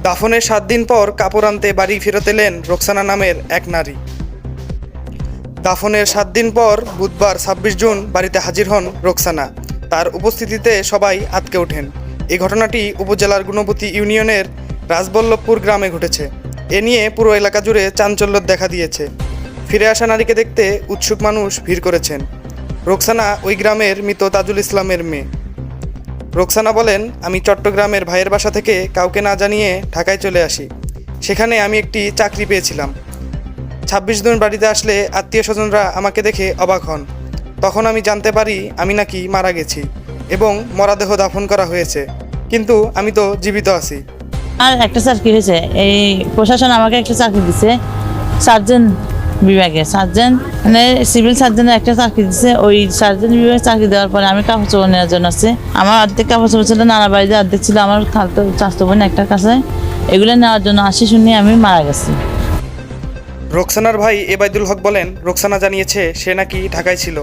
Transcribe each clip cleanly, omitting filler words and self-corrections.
দাফনের 7 দিন পর কাপড় আনতে বাড়ি ফেরত এলেন রোকসানা নামের এক নারী। দাফনের 7 দিন পর বুধবার 26 জুন বাড়িতে হাজির হন রোকসানা। তার উপস্থিতিতে সবাই আঁতকে ওঠেন। এই ঘটনাটি উপজেলার গুণবতী ইউনিয়নের রাজবল্লভপুর গ্রামে ঘটেছে। এ নিয়ে পুরো এলাকা জুড়ে চাঞ্চল্য দেখা দিয়েছে। ফিরে আসা নারীকে দেখতে উৎসুক মানুষ ভিড় করেছেন। রোকসানা ওই গ্রামের মৃত তাজুল ইসলামের মেয়ে। রোকসানা বলেন, আমি চট্টগ্রামের ভাইয়ের বাসা থেকে কাউকে না জানিয়ে ঢাকায় চলে আসি। সেখানে আমি একটি চাকরি পেয়েছিলাম। 26 দিন বাড়িতে আসলে আত্মীয় স্বজনরা আমাকে দেখে অবাক হন। তখন আমি জানতে পারি আমি নাকি মারা গেছি এবং মরাদেহ দাফন করা হয়েছে, কিন্তু আমি তো জীবিত আছি। আর একটা চাকরি হয়েছে, এই প্রশাসন আমাকে একটা চাকরি দিছে, সার্জন বিভাগে। সার্জন মানে সিভিল সার্জনের একটা চাকরি দিচ্ছে। ওই সার্জন বিভাগে চাকরি দেওয়ার পরে আমি কাপড় চোপড় নেওয়ার জন্য আসছি। আমার অর্ধেক কাপড় চোপড় ছিল নানা বাড়িতে, অর্ধেক ছিল আমার খালতো চাচতো বোন একটার কাছে। এগুলো নেওয়ার জন্য আসি শুনে আমি মারা গেছি। রোকসানার ভাই এবায়দুল হক বলেন, রোকসানা জানিয়েছে সে নাকি ঢাকায় ছিল।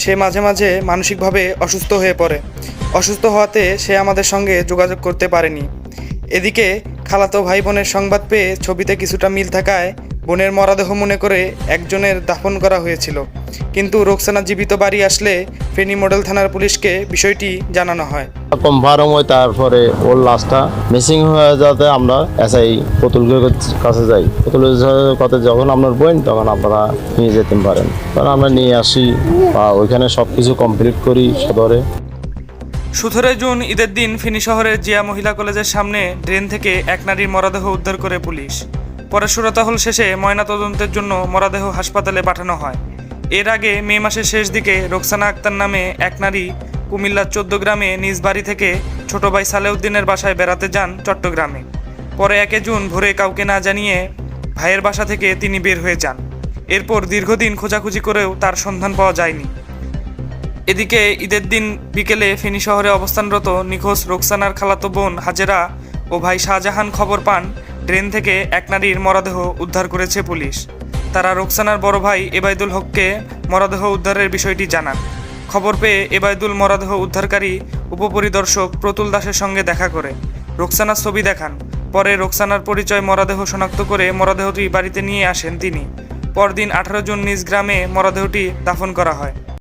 সে মাঝে মাঝে মানসিকভাবে অসুস্থ হয়ে পড়ে। অসুস্থ হওয়াতে সে আমাদের সঙ্গে যোগাযোগ করতে পারেনি। এদিকে খালাতো ভাই বোনের সংবাদ পেয়ে ছবিতে কিছুটা মিল থাকায় বোনের মরদেহ মনে করে একজনের দাফন করা হয়েছিল, কিন্তু রোকসানা জীবিত বাড়ি আসলে ফেনী মডেল থানার পুলিশকে বিষয়টি জানানো হয়। এরকম ভারময় তারপরে ওর লাশটা মিসিং হয়ে যাতে আমরা এসআই পুতুলের কাছে যাই। পুতুলের কাছে যখন আপনার বোন তখন আপনারা নিয়ে যেতে পারেন, তখন আমরা নিয়ে আসি বা ওইখানে সব কিছু কমপ্লিট করি সদরে। 17 জুন ঈদের দিন ফেনী শহরের জিয়া মহিলা কলেজের সামনে ড্রেন থেকে এক নারীর মরদেহ উদ্ধার করে পুলিশ। পরে সুরতহাল শেষে ময়নাতদন্তের জন্য মরদেহ হাসপাতালে পাঠানো হয়। এর আগে মে মাসের শেষ দিকে রোকসানা আক্তার নামে এক নারী কুমিল্লার 14 গ্রামে নিজ বাড়ি থেকে ছোট ভাই সালেউদ্দিনের বাসায় বেড়াতে যান চট্টগ্রামে। পরে 1 জুন ভোরে কাউকে না জানিয়ে ভাইয়ের বাসা থেকে তিনি বের হয়ে যান। এরপর দীর্ঘদিন খোঁজাখুঁজি করেও তার সন্ধান পাওয়া যায়নি। এদিকে ঈদের দিন বিকেলে ফেনী শহরে অবস্থানরত নিখোঁজ রোকসানার খালাতো বোন হাজেরা ও ভাই শাহজাহান খবর পান ড্রেন থেকে এক নারীর মরদেহ উদ্ধার করেছে পুলিশ। তারা রোকসানার বড় ভাই এবায়দুল হককে মরদেহ উদ্ধারের বিষয়টি জানান। খবর পেয়ে এবায়দুল মরদেহ উদ্ধারকারী উপপরিদর্শক প্রতুল দাসের সঙ্গে দেখা করে রোকসানার ছবি দেখান। পরে রোকসানার পরিচয় মরদেহ শনাক্ত করে মরদেহটি বাড়িতে নিয়ে আসেন তিনি। পরদিন 18 জুন নিজ গ্রামে মরদেহটি দাফন করা হয়।